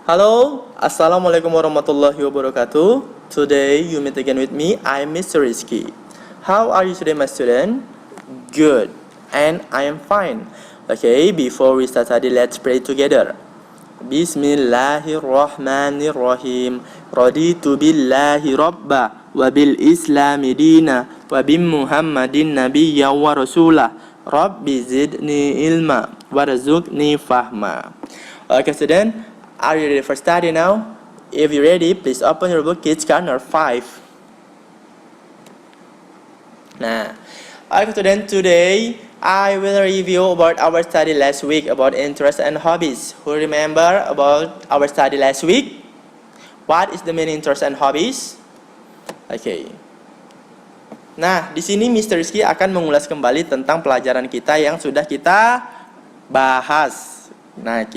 Hello, Assalamualaikum warahmatullahi wabarakatuh. Today you meet again with me. I'm Mr. Rizky. How are you today, my student? Good, and I am fine. Okay, before we start study, let's pray together. Bismillahirrahmanirrahim. Raditu billahi rabba wa bil islami dina wa bin muhammadin nabiyya wa rasulah. Rabbi zidni ilma warzuqni fahma. Okay, student. Are you ready for study now? If you're ready, please open your book, Kids Corner 5. Nah, okay, student, today I will review about our study last week about interests and hobbies. Who remember about our study last week? What is the main interest and hobbies? Okay. Nah, di sini Mr. Rizky akan mengulas kembali tentang pelajaran kita yang sudah kita bahas. Nah,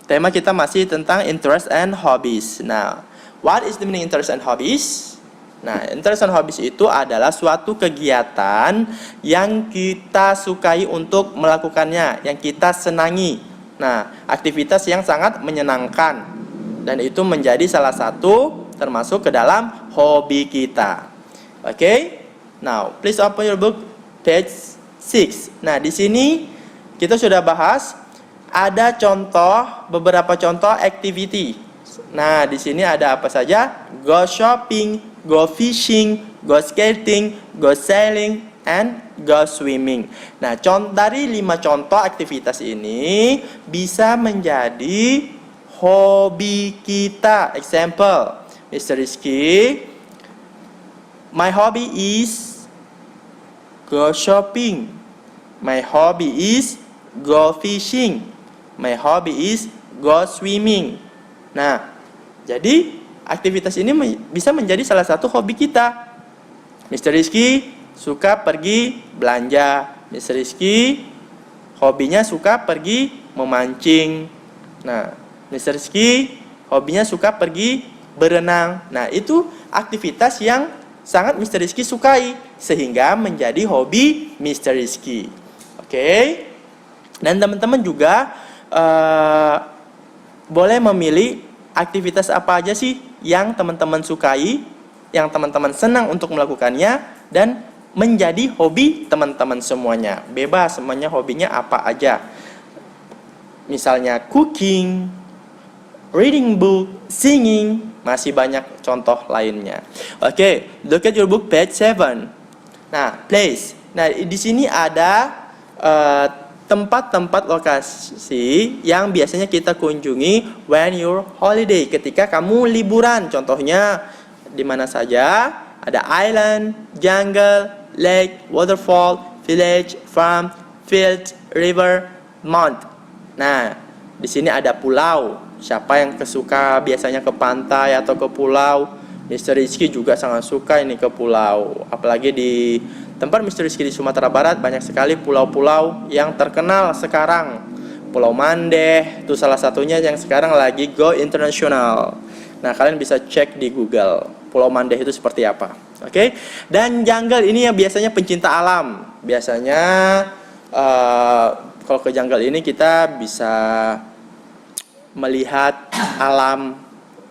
tema kita masih tentang interest and hobbies. Nah, what is the meaning interest and hobbies? Nah, interest and hobbies itu adalah suatu kegiatan yang kita sukai untuk melakukannya, yang kita senangi. Nah, aktivitas yang sangat menyenangkan. Dan itu menjadi salah satu termasuk ke dalam hobi kita. Okay? Now, please open your book page 6. Nah, di sini kita sudah bahas ada beberapa contoh activity. Nah, di sini ada apa saja? Go shopping, go fishing, go skating, go sailing, and go swimming. Nah, dari 5 contoh aktivitas ini bisa menjadi hobi kita. Example, Mr. Rizky, my hobby is go shopping. My hobby is go fishing. My hobby is go swimming. Nah, jadi aktivitas ini bisa menjadi salah satu hobi kita. Mr. Rizky suka pergi belanja. Mr. Rizky hobinya suka pergi memancing. Nah, Mr. Rizky hobinya suka pergi berenang. Nah, itu aktivitas yang sangat Mr. Rizky sukai sehingga menjadi hobi Mr. Rizky. Oke. Dan teman-teman juga boleh memilih aktivitas apa aja sih yang teman-teman sukai, yang teman-teman senang untuk melakukannya, dan menjadi hobi teman-teman semuanya. Bebas, semuanya hobinya apa aja. Misalnya cooking, reading book, singing, masih banyak contoh lainnya. Oke, look at your book page 7. Nah, place. Nah, di sini ada tempat-tempat lokasi yang biasanya kita kunjungi when you're holiday, ketika kamu liburan. Contohnya di mana saja? Ada island, jungle, lake, waterfall, village, farm, field, river, mount. Nah, di sini ada pulau. Siapa yang kesuka biasanya ke pantai atau ke pulau? Mr. Rizky juga sangat suka ini ke pulau. Apalagi di tempat Mr. Rizky di Sumatera Barat banyak sekali pulau-pulau yang terkenal sekarang. Pulau Mandeh itu salah satunya yang sekarang lagi go internasional. Nah, kalian bisa cek di Google Pulau Mandeh itu seperti apa. Oke? Dan jungle ini yang biasanya pencinta alam. Biasanya kalau ke jungle ini kita bisa melihat alam,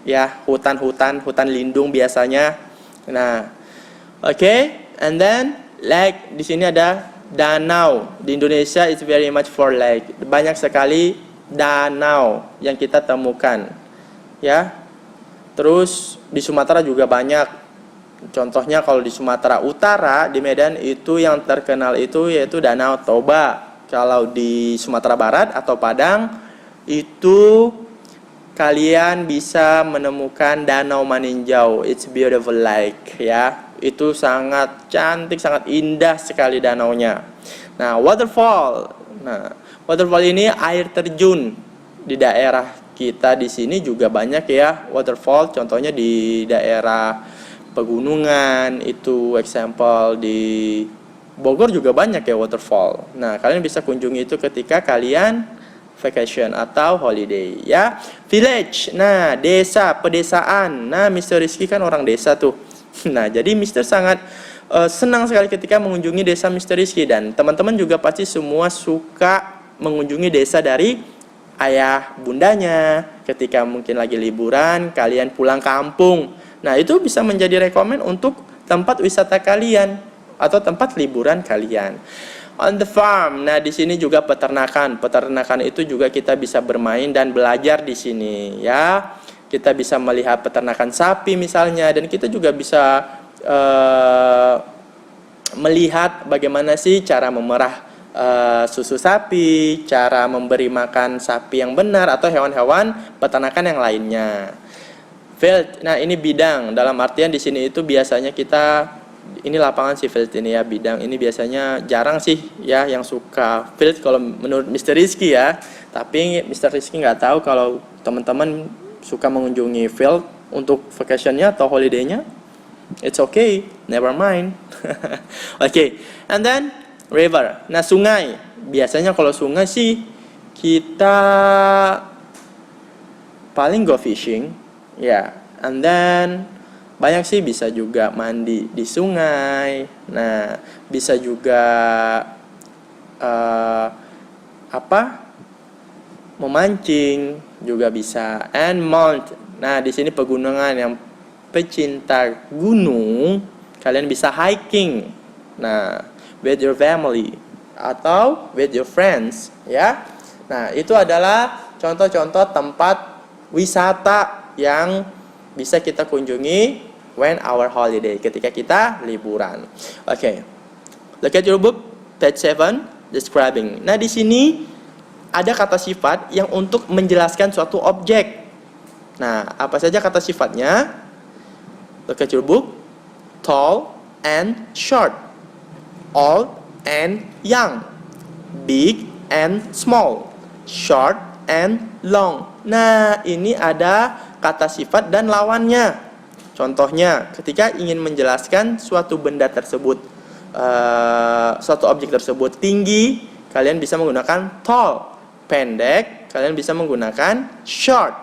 ya, hutan lindung biasanya. Nah, oke, and then lake, di sini ada danau. Di Indonesia it's very much for lake. Banyak sekali danau yang kita temukan. Ya. Terus di Sumatera juga banyak. Contohnya kalau di Sumatera Utara, di Medan itu yang terkenal itu yaitu Danau Toba. Kalau di Sumatera Barat atau Padang itu kalian bisa menemukan Danau Maninjau. It's beautiful lake, ya. Itu sangat cantik, sangat indah sekali danaunya. Nah, waterfall. Nah, waterfall ini air terjun. Di daerah kita di sini juga banyak ya waterfall. Contohnya di daerah pegunungan, itu example di Bogor juga banyak ya waterfall. Nah, kalian bisa kunjungi itu ketika kalian vacation atau holiday, ya. Village. Nah, desa, pedesaan. Nah, Mr. Rizky kan orang desa tuh. Nah, jadi Mr. sangat senang sekali ketika mengunjungi desa Mr. Rizky, dan teman-teman juga pasti semua suka mengunjungi desa dari ayah bundanya, ketika mungkin lagi liburan, kalian pulang kampung. Nah, itu bisa menjadi rekomen untuk tempat wisata kalian atau tempat liburan kalian. On the farm. Nah, di sini juga peternakan. Peternakan itu juga kita bisa bermain dan belajar di sini, ya. Kita bisa melihat peternakan sapi misalnya, dan kita juga bisa melihat bagaimana sih cara memerah susu sapi, cara memberi makan sapi yang benar atau hewan-hewan peternakan yang lainnya. Field. Nah, ini bidang. Dalam artian di sini itu biasanya kita, ini lapangan sih field ini ya, bidang. Ini biasanya jarang sih ya yang suka field kalau menurut Mr. Rizky ya. Tapi Mr. Rizky nggak tahu kalau teman-teman suka mengunjungi field untuk vacationnya atau holiday-nya. It's okay, never mind. Okay, and then river. Nah, sungai. Biasanya kalau sungai sih kita paling go fishing, ya. And then banyak sih bisa juga mandi di sungai. Nah, bisa juga memancing juga bisa. And mount. Nah, di sini pegunungan yang pecinta gunung, kalian bisa hiking. Nah, with your family atau with your friends, ya. Nah, itu adalah contoh-contoh tempat wisata yang bisa kita kunjungi when our holiday, ketika kita liburan. Okay. Look at your book, page 7, describing. Nah, di sini ada kata sifat yang untuk menjelaskan suatu objek. Nah, apa saja kata sifatnya? Look at your book. Tall and short. Old and young. Big and small. Short and long. Nah, ini ada kata sifat dan lawannya. Contohnya, ketika ingin menjelaskan suatu benda tersebut, suatu objek tersebut tinggi, kalian bisa menggunakan tall. Pendek, kalian bisa menggunakan short.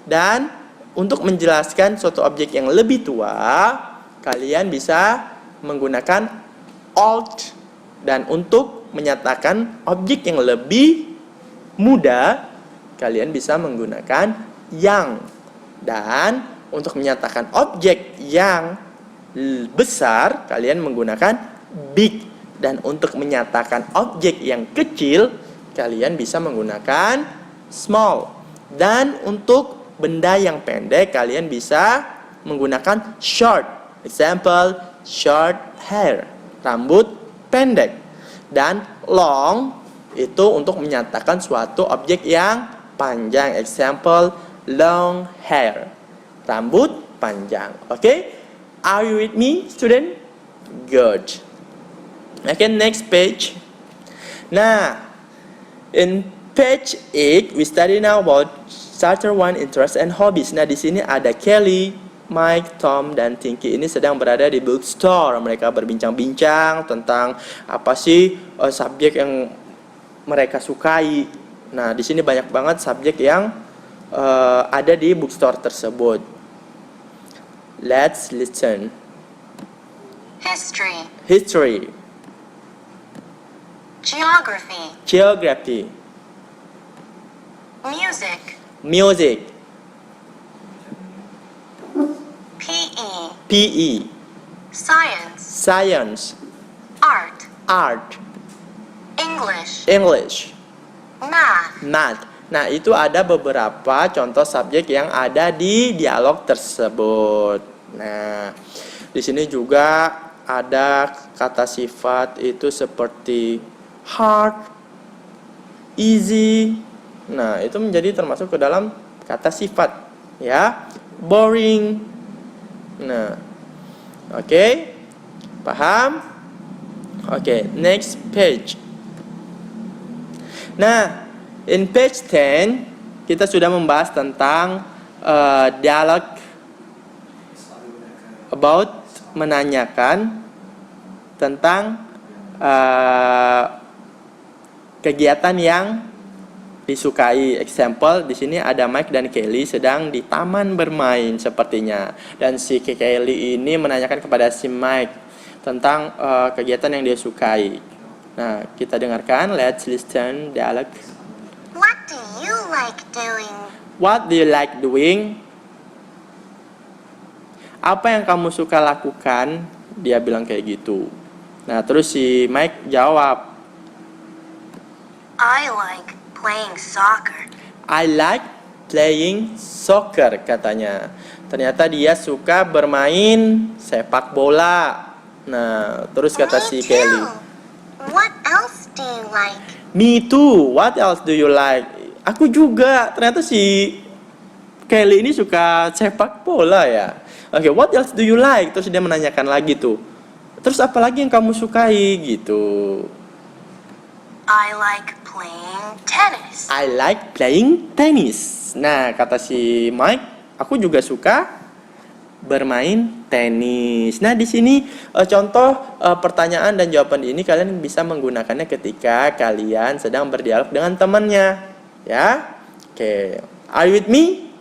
Dan untuk menjelaskan suatu objek yang lebih tua, kalian bisa menggunakan old. Dan untuk menyatakan objek yang lebih muda, kalian bisa menggunakan young. Dan untuk menyatakan objek yang besar, kalian menggunakan big. Dan untuk menyatakan objek yang kecil, kalian bisa menggunakan small. Dan untuk benda yang pendek, kalian bisa menggunakan short. Example, short hair, rambut pendek. Dan long itu untuk menyatakan suatu objek yang panjang. Example, long hair, rambut panjang. Okay? Are you with me, student? Good. Okay, next page. Nah, in page 8 we study now about chapter 1, interest and hobbies. Nah, di sini ada Kelly, Mike, Tom, dan Tinky ini sedang berada di bookstore. Mereka berbincang-bincang tentang apa sih subjek yang mereka sukai. Nah, di sini banyak banget subjek yang ada di bookstore tersebut. Let's listen. History. History. Geography. Geography. Music. Music. PE. PE. Science. Science. Art. Art. English. English. Math. Math. Nah, itu ada beberapa contoh subjek yang ada di dialog tersebut. Nah, di sini juga ada kata sifat itu seperti hard, easy. Nah, itu menjadi termasuk ke dalam kata sifat, ya. Boring. Nah, oke. Paham? Oke, next page. Nah, in page 10 kita sudah membahas tentang dialog about, menanyakan tentang kegiatan yang disukai. Example, di sini ada Mike dan Kelly sedang di taman bermain sepertinya. Dan si Kelly ini menanyakan kepada si Mike tentang kegiatan yang dia sukai. Nah, kita dengarkan. Let's listen dialog. What do you like doing? What do you like doing? Apa yang kamu suka lakukan? Dia bilang kayak gitu. Nah, terus si Mike jawab, I like playing soccer. I like playing soccer, katanya. Ternyata dia suka bermain sepak bola. Nah, terus kata Me si too. Kelly, What else do you like? me too, what else do you like? Aku juga. Ternyata si Kelly ini suka sepak bola ya. Oke, what else do you like? Terus dia menanyakan lagi tuh, terus apa lagi yang kamu sukai gitu. I like playing tennis. I like playing tennis. Nah, kata si Mike, aku juga suka bermain tenis. Nah, di sini contoh pertanyaan dan jawaban ini kalian bisa menggunakannya ketika kalian sedang berdialog dengan temannya, ya. Oke, are you with me?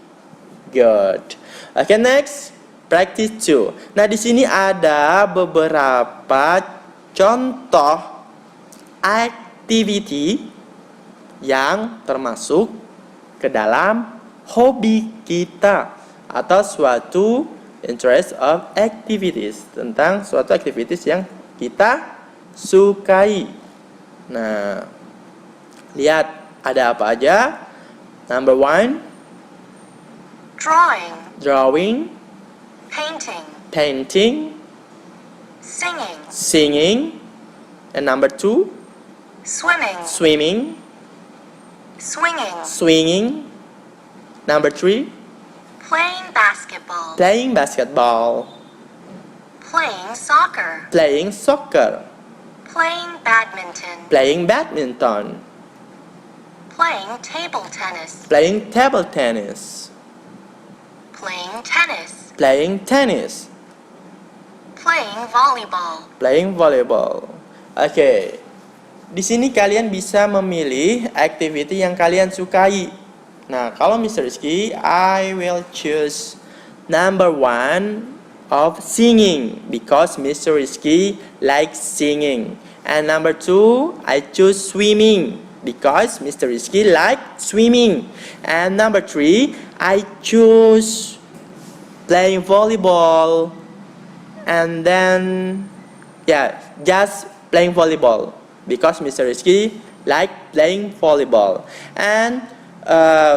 Good. Oke, next, practice 2. Nah, di sini ada beberapa contoh activity yang termasuk ke dalam hobi kita atau suatu interest of activities, tentang suatu activities yang kita sukai. Nah, lihat ada apa aja. Number 1, Drawing, drawing, painting, painting, singing, singing, and number 2, swimming, swimming, swinging, swinging, number 3, playing basketball, playing basketball, playing soccer, playing soccer, playing badminton, playing badminton, playing table tennis, playing table tennis, playing tennis, playing tennis, playing volleyball. playing volleyball. Oke. Di sini kalian bisa memilih activity yang kalian sukai. Nah, kalau Mr. Rizky, I will choose number 1 of singing because Mr. Rizky likes singing. And number 2, I choose swimming because Mr. Rizky likes swimming. And number 3, I choose playing volleyball. And then, just playing volleyball because Mr. Rizky like playing volleyball. And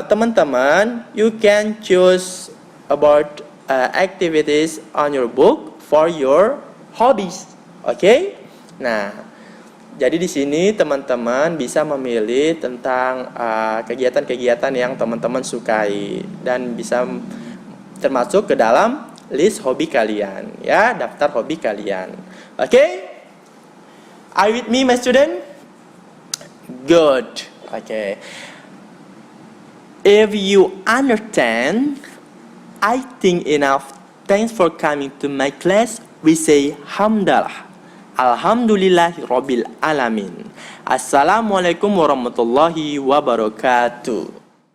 teman-teman, you can choose about activities on your book for your hobbies. Oke? Nah, jadi di sini teman-teman bisa memilih tentang kegiatan-kegiatan yang teman-teman sukai dan bisa termasuk ke dalam list hobi kalian, ya, daftar hobi kalian. Oke? Are you with me, my student? Good. Okay. If you understand, I think enough. Thanks for coming to my class. We say hamdalah. Alhamdulillahi Rabbil Alamin. Assalamualaikum warahmatullahi wabarakatuh.